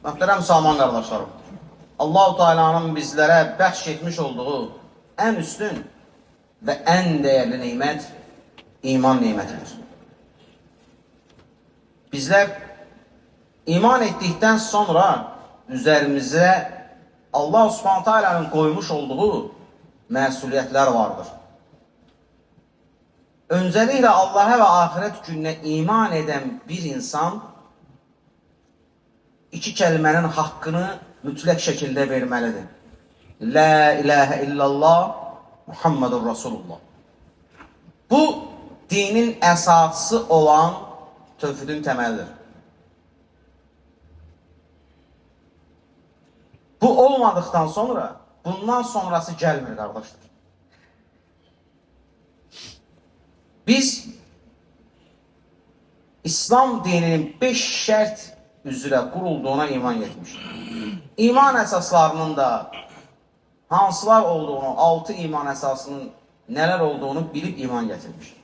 Möhtərəm müsəlman qardaşlarım, Allah-u Teala'nın bizlərə bəxş etmiş olduğu ən üstün və ən dəyərli neymət iman neymətidir. Bizlər iman etdikdən sonra üzərimizə Allah Subhanahu Teala'nın qoymuş olduğu məsuliyyətlər vardır. Öncəliklə Allah'a və axirət gününə iman edən bir insan iki kəlmənin haqqını mütləq şəkildə verməlidir. La ilahə illallah, Muhammedur Rasulullah. Bu, dinin əsası olan tövhidin təməlidir. Bu olmadıktan sonra, bundan sonrası gəlmir, qardaşlar. Biz, İslam dininin 5 şərt üzrə qurulduğuna iman etmişik. İman əsaslarının da hansılar olduğunu, 6 iman əsasının nələr olduğunu bilib iman gətirmişik.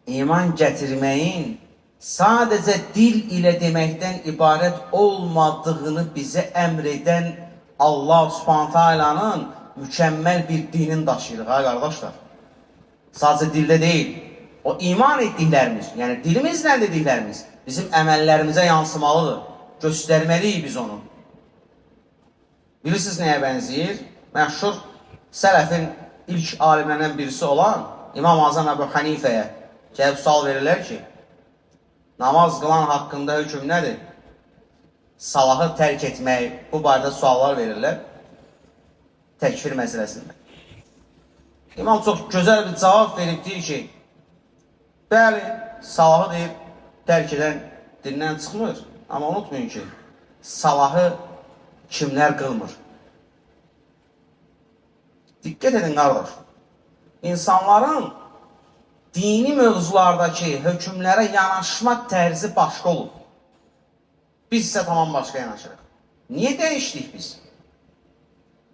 İman gətirməyin sadəcə dil ilə deməkdən ibarət olmadığını bizə əmr edən Allah Subhanahu Teala'nın mükəmməl bir dinin daşıyırıq, ha qardaşlar. Sadəcə dildə deyil. O iman etdiklərimiz, yəni dilimizlə dediklərimiz bizim əməllərimizə yansımalıdır. Göstərməliyik biz onu. Bilirsiniz nəyə bənzəyir? Məşhur sələfin ilk alimlərindən birisi olan İmam Azam Əbu Hanifəyə gəlib sual verirlər ki, namaz qılan haqqında hökm nədir? Salahı tərk etmək, bu barədə suallar verirlər. Təkfir məsələsində. İmam çox gözəl bir cavab verib deyir ki, bəli, salahı deyir, tərk edən dindən çıxmır. Amma unutmayın ki, salahı kimlər qılmır? Diqqət edin, qardaş. İnsanların dini mövzulardakı hökmlərə yanaşma tərzi başqa olur. Biz isə tamam başqa yanaşırıq. Niyə dəyişdik biz?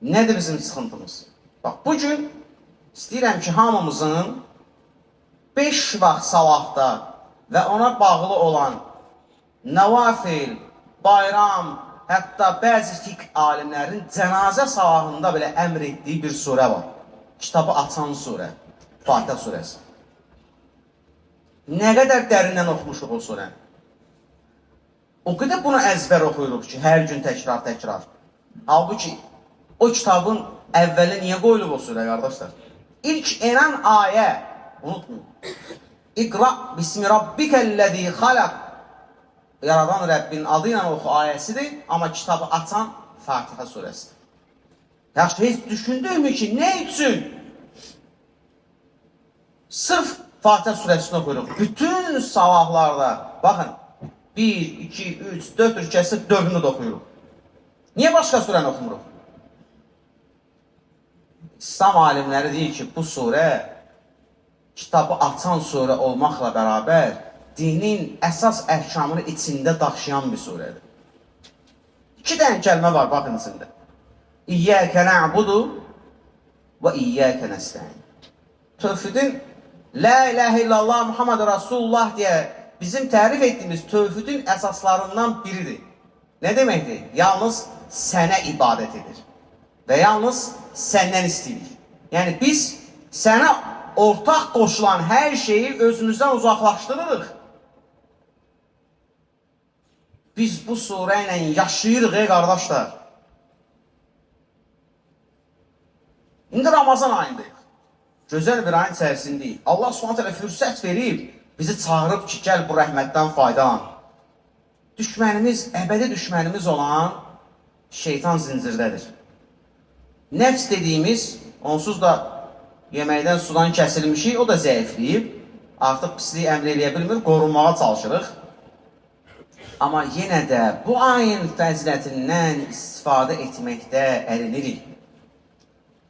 Nədir bizim sıxıntımız? Bax, bugün istəyirəm ki, hamımızın 5 vaxt salahda və ona bağlı olan nəvafil, bayram, hətta bəzi fiqh alimlərin cənazə salahında belə əmr etdiyi bir surə var. Kitabı açan surə, Fatihə surəsi. Nə qədər dərindən oxumuşuq o surəni. O qədər bunu əzbər oxuyuruq ki, hər gün təkrar. Halbuki, o kitabın əvvəli niyə qoyulub o surə, qardaşlar? İlk enən ayə, unutmayın. İqra bismi rabbikəl-ləzi xalaq. Yaradan Rəbbin adı ilə oxu ayəsidir, amma kitabı açan Fatihə surəsidir. Yaxşı, heç düşündürmü ki, nə üçün? Sırf Fatihə surəsini oxuyuruq. Bütün salahlarda, baxın, 1, 2, 3, 4 ülkəsi 4-ünü də oxuyuruq. Niyə başqa surəni oxumuruq? İslam alimləri deyir ki, bu surə kitabı açan surə olmaqla bərabər dinin əsas əhkamını içində daşıyan bir surədir. 2 dənə kəlmə var, baxın içində. İyyəkə nə'budu və iyyəkə nəstəin. Tövhidin La ilahə illallah Muhammed Rasulullah deyə bizim tərif etdiyimiz tövhidin əsaslarından biridir. Nə deməkdir? Yalnız sənə ibadət edir və yalnız səndən istəyirik. Yəni biz sənə ortaq qoşulan hər şeyi özümüzdən uzaqlaşdırırıq. Biz bu surə ilə yaşayırıq, qardaşlar. İndi Ramazan ayındayıq. Gözəl bir ayın içərisindəyik. Allah Subhanahu fürsət verib, bizi çağırıb ki, gəl bu rəhmətdən faydalan. Düşmənimiz, əbədi düşmənimiz olan şeytan zincirdədir. Nəfs dediyimiz, onsuz da yeməkdən, sudan kəsilmişik, o da zəifləyib. Artıq pisliyi əmr eləyə bilmir, qorunmağa çalışırıq. Amma yenə də bu ayın fəzilətindən istifadə etməkdə ərinirik.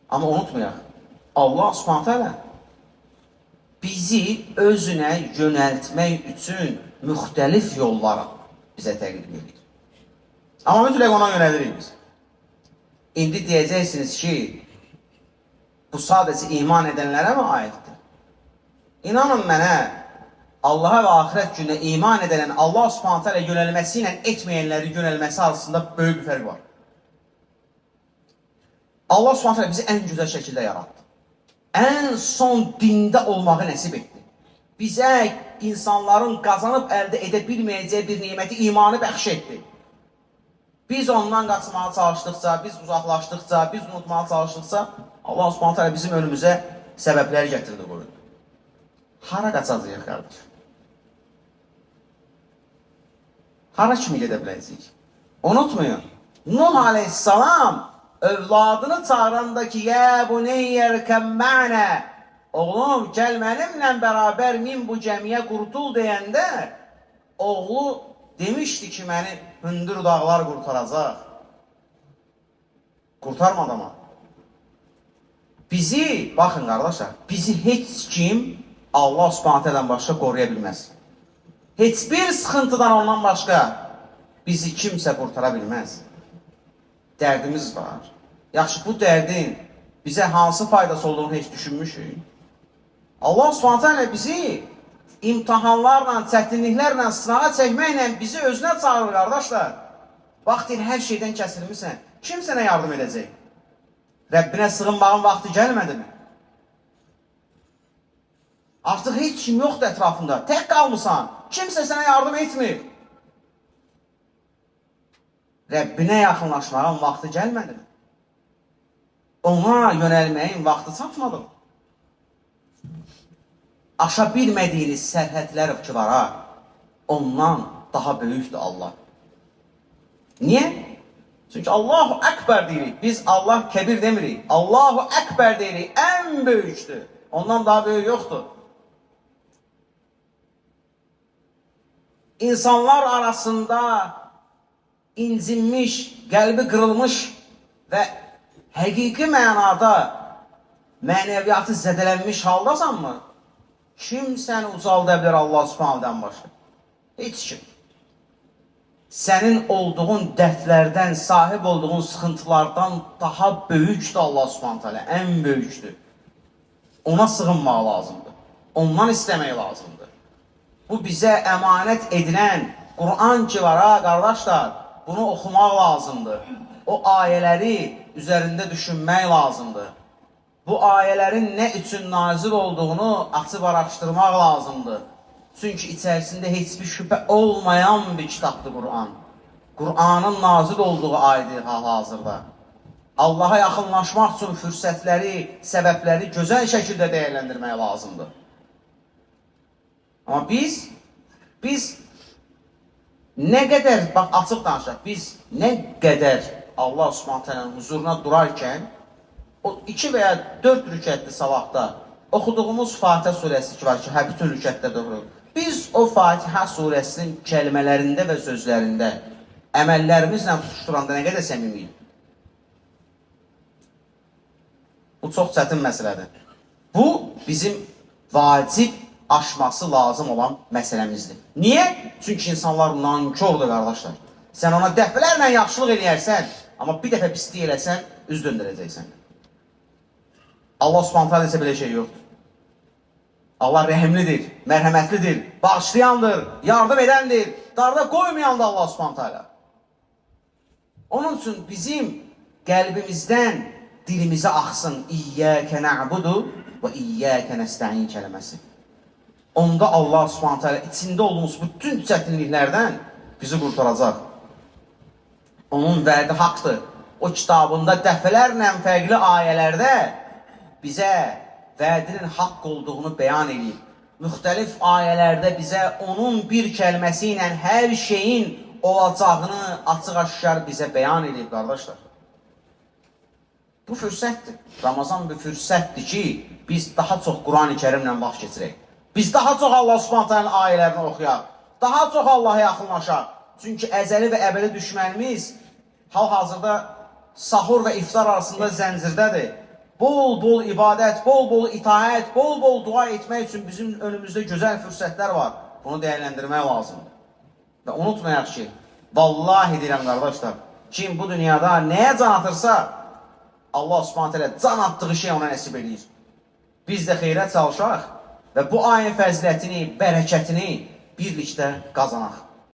Amma unutmayaq, Allah Subhanahu Teala bizi özünə yönəltmək üçün müxtəlif yollara bizə təqdim edir. Amma mütləq ona yönəlirik biz. İndi deyəcəksiniz ki, bu sadəcə iman edənlərə mi aiddir? İnanın mənə, Allaha və axirət gününə iman edilən Allah Subhanahu taala yönəlməsi ilə etməyənləri yönəlməsi arasında böyük bir fərq var. Allah Subhanahu taala bizi ən gözəl şəkildə yaratdı. Ən son dində olmağı nəsib etdi. Bizə insanların qazanıb əldə edə bilməyəcəyi bir neməti imanı bəxş etdi. Biz ondan qaçmağa çalışdıqca, biz uzaqlaşdıqca, biz unutmağa çalışdıqca Allah Subhanahu taala bizim önümüzə səbəbləri gətirdi, qoydu. Hara qaçacağıq, qardaş? Hara kimi gedə biləcəyik? Unutmayın, Nuh aleyhissalam övladını çağıranda ki, "Yə buneyyərkəm mənə", oğlum, gəl mənimlə bərabər min bu gəmiyə qurtul deyəndə, oğlu demişdi ki, məni hündür dağlar qurtaracaq. Qurtarmadı ama. Bizi, baxın qardaşlar, bizi heç kim Allah Subhanahu taala'dan başqa qoruya bilməz. Heç bir sıxıntıdan ondan başqa bizi kimsə qurtara bilməz. Dərdimiz var. Yaxşı, bu dərdin bizə hansı faydası olduğunu heç düşünmüşük? Allah Subhanahu taala bizi imtahanlarla, çətinliklərlə, sınağa çəkməklə bizi özünə çağırır, qardaşlar. Bax, deyir, hər şeydən kəsilmirsən. Kim sənə yardım edəcək? Rəbbinə sığınmağın vaxtı gəlmədi mi? Artıq heç kim yoxdur ətrafında. Tək qalmısan. Kimsə sənə yardım etmir. Rəbbinə yaxınlaşmağın vaxtı gəlmədi mi? Ona yönəlməyin vaxtı çatmadı mı? Aşa bilmədiyiniz sərhədlər ki var ha, ondan daha böyükdür Allah. Niyə? Çünki Allahu Ekber deyirik. Biz Allah kebir demirik. Allahu Ekber deyirik. Ən böyükdür. Ondan daha böyük yoxdur. İnsanlar arasında incinmiş, qəlbi qırılmış və həqiqi mənada mənəviyyatı zədələnmiş haldasan mı? Kim səni ucalda bilər Allah Subhanahu'dan başqa? Heç kim. Sənin olduğun dərdlərdən, sahib olduğun sıxıntılardan daha böyükdür Allah Subhanahu taala, ən böyükdür. Ona sığınmaq lazımdır. Ondan istəmək lazımdır. Bu bizə əmanət edilən Quran ki var ha, qardaşlar, bunu oxumaq lazımdır. O ayələri üzərində düşünmək lazımdır. Bu ayələrin nə üçün nazil olduğunu açıb araşdırmaq lazımdır. Çünki içərisində heç bir şübhə olmayan bir kitabdır Quran. Quranın nazil olduğu ayədir hal-hazırda. Allaha yaxınlaşmaq üçün fürsətləri, səbəbləri gözəl şəkildə dəyərləndirmək lazımdır. Amma biz nə qədər, bax açıq danışaq, biz nə qədər Allah Subhanahu taala'nın huzuruna durarkən o 2 və ya 4 rükətli sabahda oxuduğumuz Fatihə surəsi ki var ki, hər bütün rükətlərdə oxuyuruq. Biz o Fatihə surəsinin kəlmələrində və sözlərində əməllərimizlə tutuşturanda nə qədər səmimiyik? Bu çox çətin məsələdir. Bu bizim vacib aşması lazım olan məsələmizdir. Niyə? Çünki insanlar nankordur, qardaşlar. Sən ona dəfələrlə yaxşılıq eləyərsən, amma bir dəfə pislik eləsən, üz döndürəcəksən. Allah Subhanahu taala isə belə şey yoxdur. Allah rəhimlidir, mərhəmətlidir, bağışlayandır, yardım edəndir, darda qoymayandır Allah Subhanahu taala. Onun üçün bizim qəlbimizdən dilimizə axsın İyyəkə na'budu və İyyəkə nəstəin kəlməsi. Onda Allah Subhanahu taala içində olduğumuz bütün çətinliklərdən bizi qurtaracaq. Onun vədi haqdır. O kitabında dəfələrlə fərqli ayələrdə bizə vədinin haqq olduğunu bəyan edib. Müxtəlif ayələrdə bizə onun bir kəlməsi ilə hər şeyin olacağını açıq-aşkar bizə bəyan edib, qardaşlar. Bu fürsətdir. Ramazan bir fürsətdir ki, biz daha çox Quran-ı Kərimlə vaxt keçirək. Biz daha çox Allah Subhanahu taala'nın ayələrini oxuyaq. Daha çox Allaha yaxınlaşaq. Çünki əzəli və əbədi düşmənimiz hal-hazırda sahur və iftar arasında zəncirdədir. Bol-bol ibadət, bol-bol itaət, bol-bol dua etmək üçün bizim önümüzdə gözəl fürsətlər var. Bunu dəyərləndirmək lazımdır. Və unutmayaq ki, vallahi deyirəm qardaşlar, kim bu dünyada nəyə can atırsa, Allah Subhanahu taala can atdığı şey ona nəsib edir. Biz də xeyrət çalışaq, və bu ayın fəzilətini, bərəkətini birlikdə qazanaq.